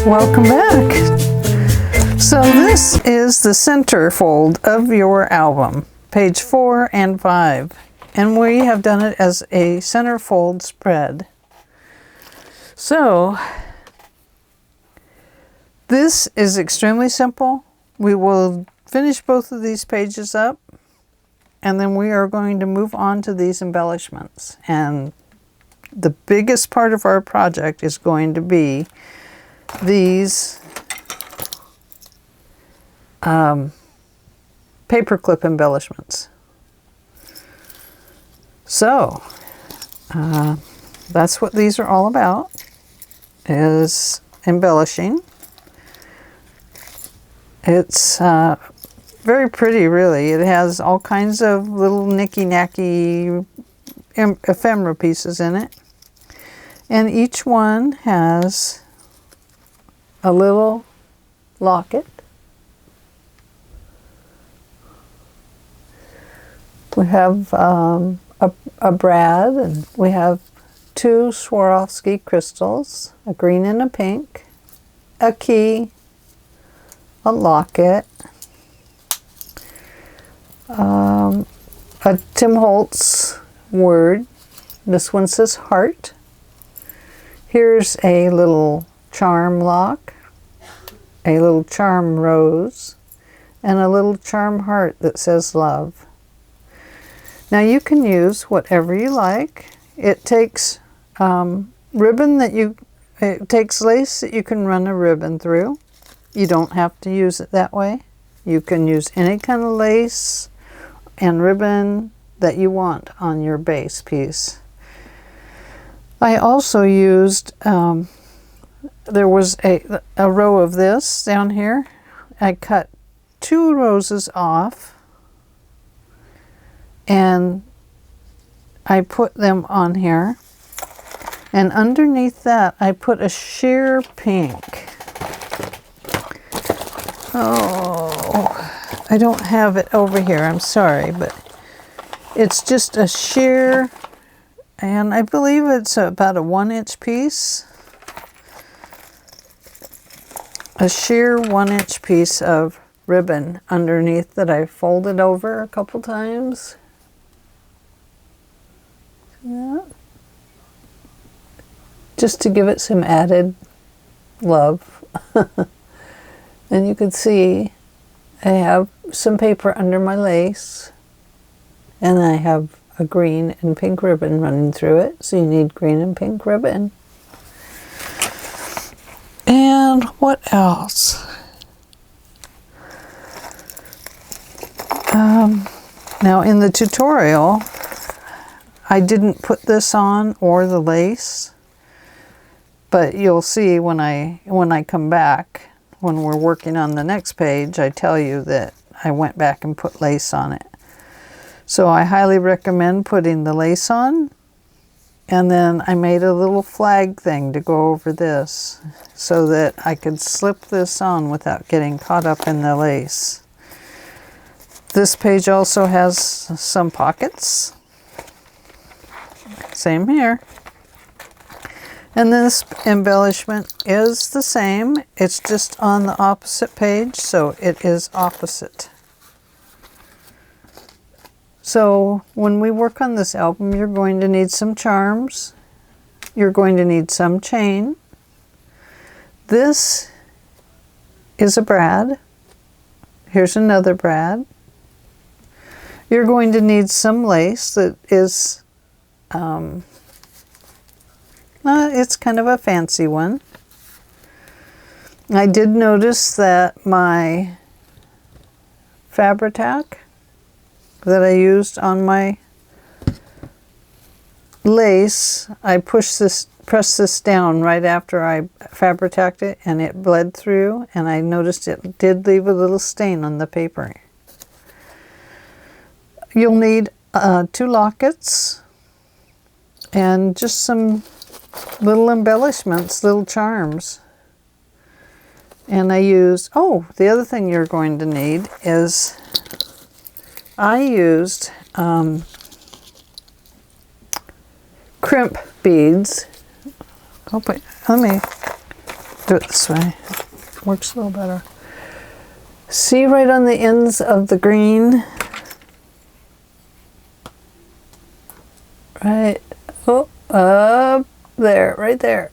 Welcome back. So this is the centerfold of your album, page 4 and 5. And we have done it as a centerfold spread. So this is extremely simple. We will finish both of these pages up, and then we are going to move on to these embellishments. And the biggest part of our project is going to be these paperclip embellishments. So that's what these are all about, is embellishing. It's very pretty, really. It has all kinds of little nicky-nacky ephemera pieces in it. And each one has a little locket. We have a brad, and we have 2 Swarovski crystals, a green and a pink, a key, a locket, a Tim Holtz word. This one says heart. Here's a little charm lock, a little charm rose, and a little charm heart that says love. Now you can use whatever you like. It takes ribbon it takes lace that you can run a ribbon through. You don't have to use it that way. You can use any kind of lace and ribbon that you want on your base piece. I also used, there was a row of this down here. I cut 2 roses off, and I put them on here. And underneath that, I put a sheer pink. Oh, I don't have it over here, I'm sorry, but it's just a sheer, and I believe it's about a 1-inch piece. A sheer 1-inch piece of ribbon underneath that I folded over a couple times. Yeah. Just to give it some added love. And you can see I have some paper under my lace, and I have a green and pink ribbon running through it, so you need green and pink ribbon. And what else? Now in the tutorial, I didn't put this on or the lace, but you'll see when I come back, when we're working on the next page, I tell you that I went back and put lace on it. So I highly recommend putting the lace on. And then I made a little flag thing to go over this so that I could slip this on without getting caught up in the lace. This page also has some pockets. Same here. And this embellishment is the same. It's just on the opposite page, so it is opposite. So when we work on this album, you're going to need some charms. You're going to need some chain. This is a brad. Here's another brad. You're going to need some lace that is, it's kind of a fancy one. I did notice that my Fabri-Tac that I used on my lace, I pressed this down right after I Fabri-Tac'd it, and it bled through, and I noticed it did leave a little stain on the paper. You'll need 2 lockets and just some little embellishments, little charms. And I used, the other thing you're going to need is, I used crimp beads. Oh, wait, let me do it this way. Works a little better. See right on the ends of the green? Right, up there, right there.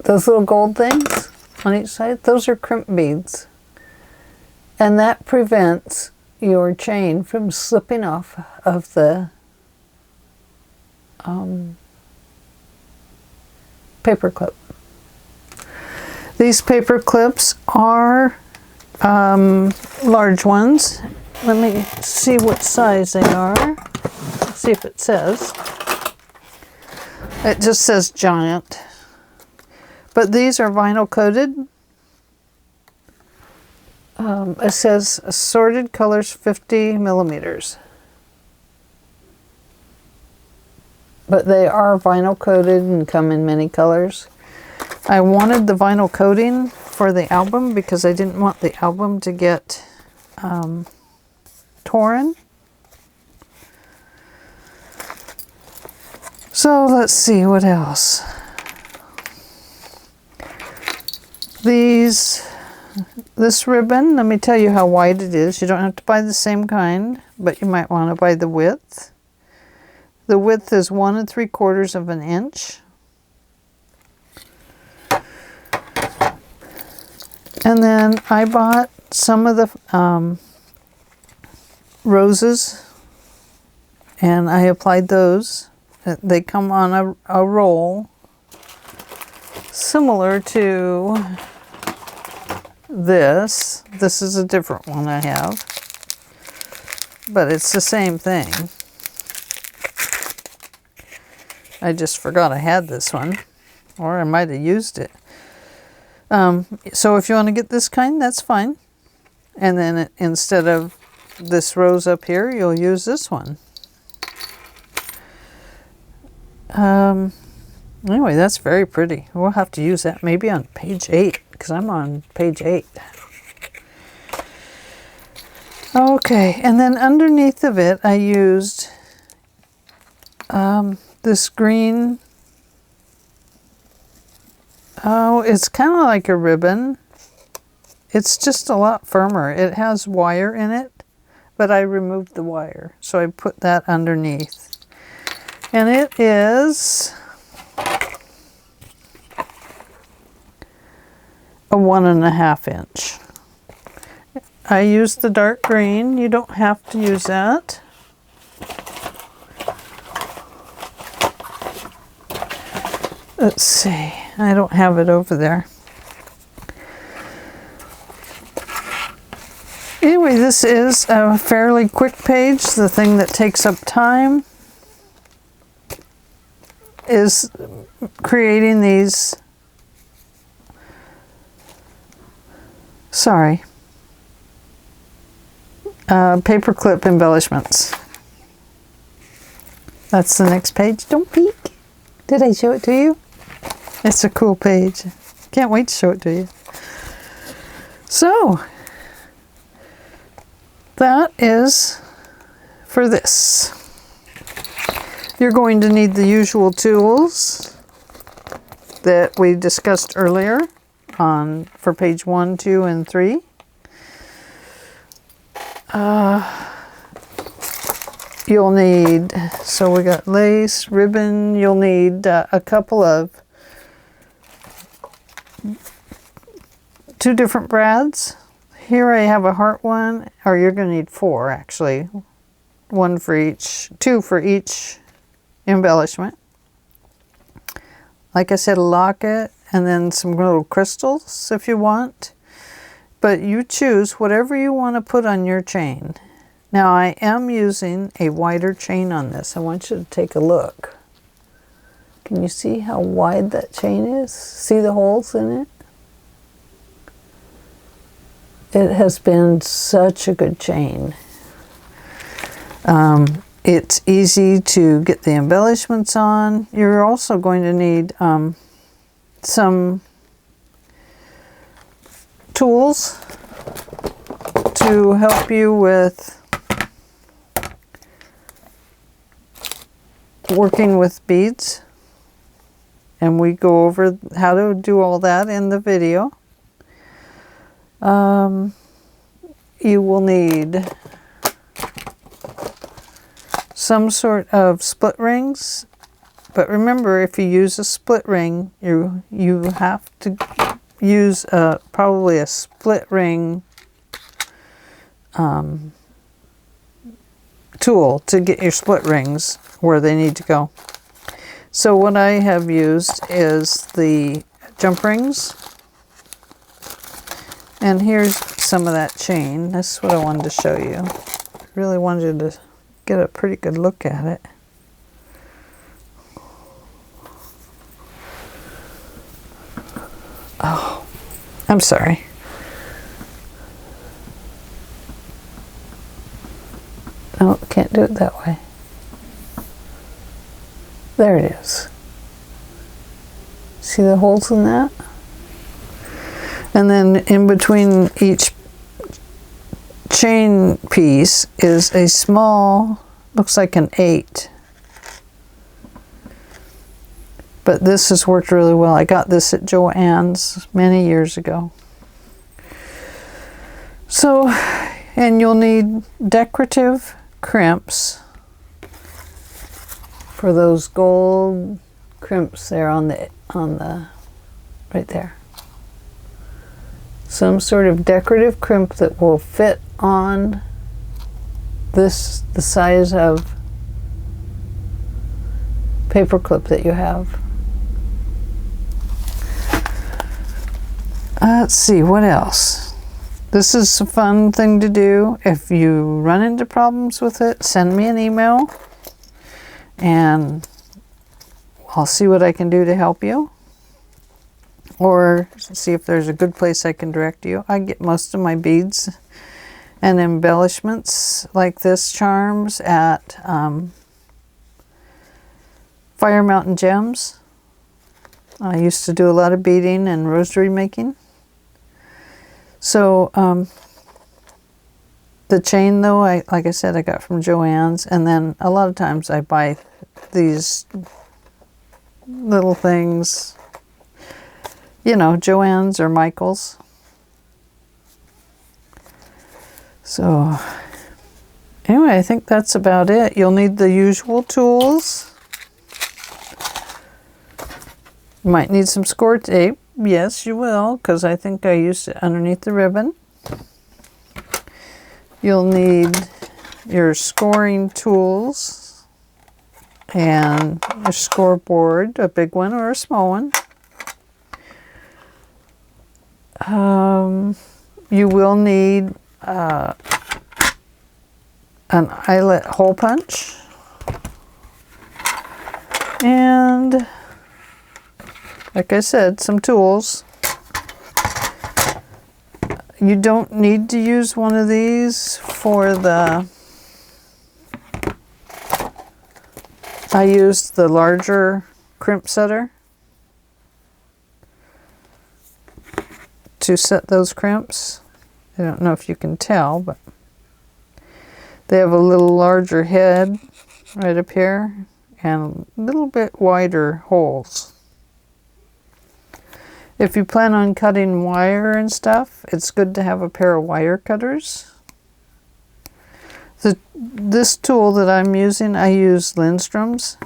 Those little gold things on each side, those are crimp beads. And that prevents your chain from slipping off of the paper clip. These paper clips are large ones. Let me see what size they are. Let's see if it says. It just says giant. But these are vinyl coated. It says assorted colors 50 millimeters. But they are vinyl coated and come in many colors. I wanted the vinyl coating for the album because I didn't want the album to get torn. So let's see what else. This ribbon, let me tell you how wide it is. You don't have to buy the same kind, but you might want to buy the width. The width is 1 3/4 of an inch. And then I bought some of the roses, and I applied those. They come on a roll, similar to this. This is a different one I have, but it's the same thing. I just forgot I had this one, or I might have used it. So if you want to get this kind, that's fine. And then instead of this rose up here, you'll use this one. Anyway, that's very pretty. We'll have to use that maybe on page 8, because I'm on page 8. Okay, and then underneath of it, I used this green. Oh, it's kind of like a ribbon. It's just a lot firmer. It has wire in it, but I removed the wire, so I put that underneath. And it is a 1.5 inch. I used the dark green. You don't have to use that. Let's see. I don't have it over there. Anyway, this is a fairly quick page. The thing that takes up time is creating these, paperclip embellishments. That's the next page. Don't peek. Did I show it to you? It's a cool page. Can't wait to show it to you. So, that is for this. You're going to need the usual tools that we discussed earlier for page 1, 2, and 3. You'll need, so we got lace, ribbon. You'll need a couple of 2 different brads. Here I have a heart one, or you're going to need 4 actually. 1 for each, 2 for each embellishment. Like I said, a locket, and then some little crystals if you want. But you choose whatever you want to put on your chain. Now I am using a wider chain on this. I want you to take a look. Can you see how wide that chain is? See the holes in it? It has been such a good chain. It's easy to get the embellishments on. You're also going to need some tools to help you with working with beads. and we go over how to do all that in the video. You will need some sort of split rings, but remember, if you use a split ring, you have to use probably a split ring tool to get your split rings where they need to go. So what I have used is the jump rings, and here's some of that chain. This is what I wanted to show you. Really wanted to get a pretty good look at it. Oh, I'm sorry. Oh, can't do it that way. There it is. See the holes in that? And then in between each chain piece is a small, looks like an 8. But this has worked really well. I got this at Joann's many years ago. So, and you'll need decorative crimps for those gold crimps there on the right there. Some sort of decorative crimp that will fit on this, the size of paperclip that you have. Let's see, what else? This is a fun thing to do. If you run into problems with it, send me an email and I'll see what I can do to help you, or see if there's a good place I can direct you. I get most of my beads and embellishments like this charms at Fire Mountain Gems. I used to do a lot of beading and rosary making. So the chain, though, like I said, I got from Joann's, and then a lot of times I buy these little things, you know, Joann's or Michael's. So anyway, I think that's about it. You'll need the usual tools. You might need some score tape. Yes, you will, because I think I used it underneath the ribbon. You'll need your scoring tools and your scoreboard, a big one or a small one. You will need an eyelet hole punch and, like I said, some tools. You don't need to use one of these for the... I used the larger crimp setter to set those crimps. I don't know if you can tell, but they have a little larger head right up here and a little bit wider holes. If you plan on cutting wire and stuff, it's good to have a pair of wire cutters. This tool that I'm using, I use Lindstrom's.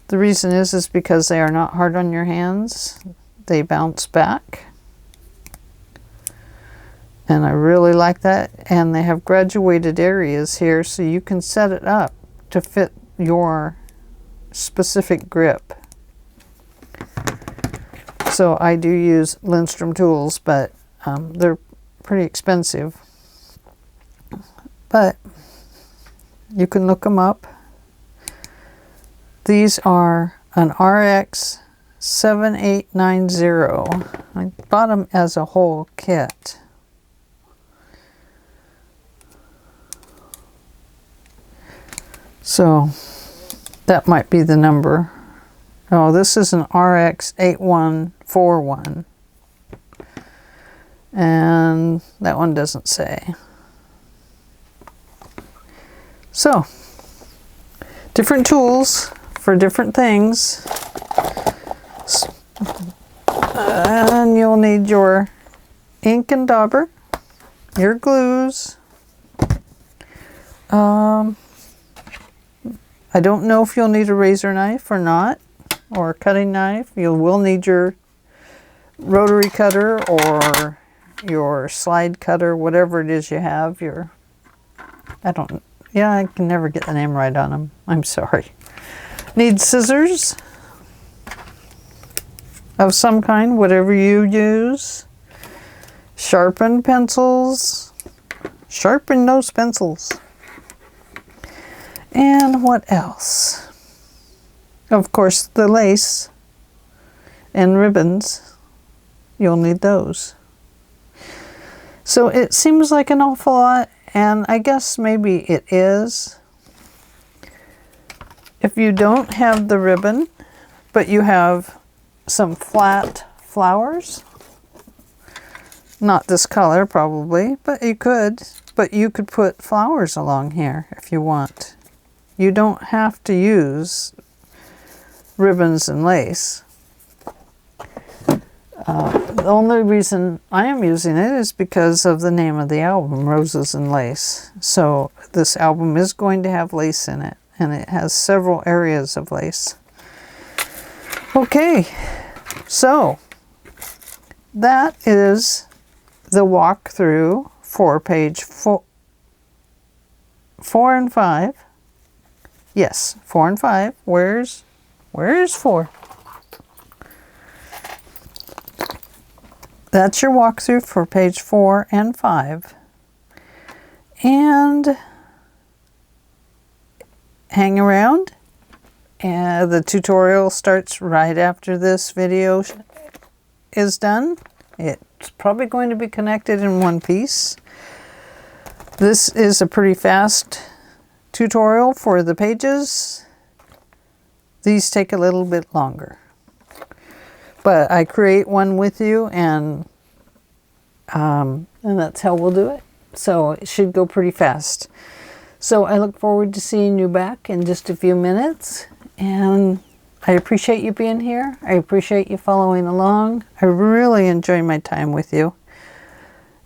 The reason is because they are not hard on your hands. They bounce back. And I really like that. And they have graduated areas here, so you can set it up to fit your specific grip. So I do use Lindstrom tools, but they're pretty expensive. But you can look them up. These are an RX 7890. I bought them as a whole kit. So that might be the number. Oh, this is an RX 8141. And that one doesn't say. So, different tools for different things. And you'll need your ink and dauber, your glues. I don't know if you'll need a razor knife or not, or a cutting knife. You will need your rotary cutter or your slide cutter, whatever it is you have. I can never get the name right on them. I'm sorry. Need scissors of some kind, whatever you use. Sharpened pencils. Sharpen those pencils. And what else? Of course, the lace and ribbons. You'll need those. So it seems like an awful lot, and I guess maybe it is. If you don't have the ribbon, but you have some flat flowers, not this color probably, but you could put flowers along here if you want. You don't have to use ribbons and lace. The only reason I am using it is because of the name of the album, Roses and Lace. So this album is going to have lace in it, and it has several areas of lace. Okay, so that is the walkthrough for page 4 and 5. Yes, 4 and 5. Where's 4? That's your walkthrough for page 4 and 5. And hang around. And the tutorial starts right after this video is done. It's probably going to be connected in one piece. This is a pretty fast tutorial for the pages. These take a little bit longer. But I create one with you, and that's how we'll do it. So it should go pretty fast. So I look forward to seeing you back in just a few minutes. And I appreciate you being here. I appreciate you following along. I really enjoy my time with you.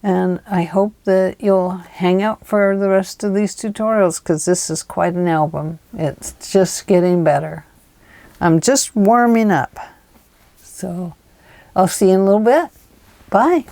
And I hope that you'll hang out for the rest of these tutorials, because this is quite an album. It's just getting better. I'm just warming up. So I'll see you in a little bit. Bye.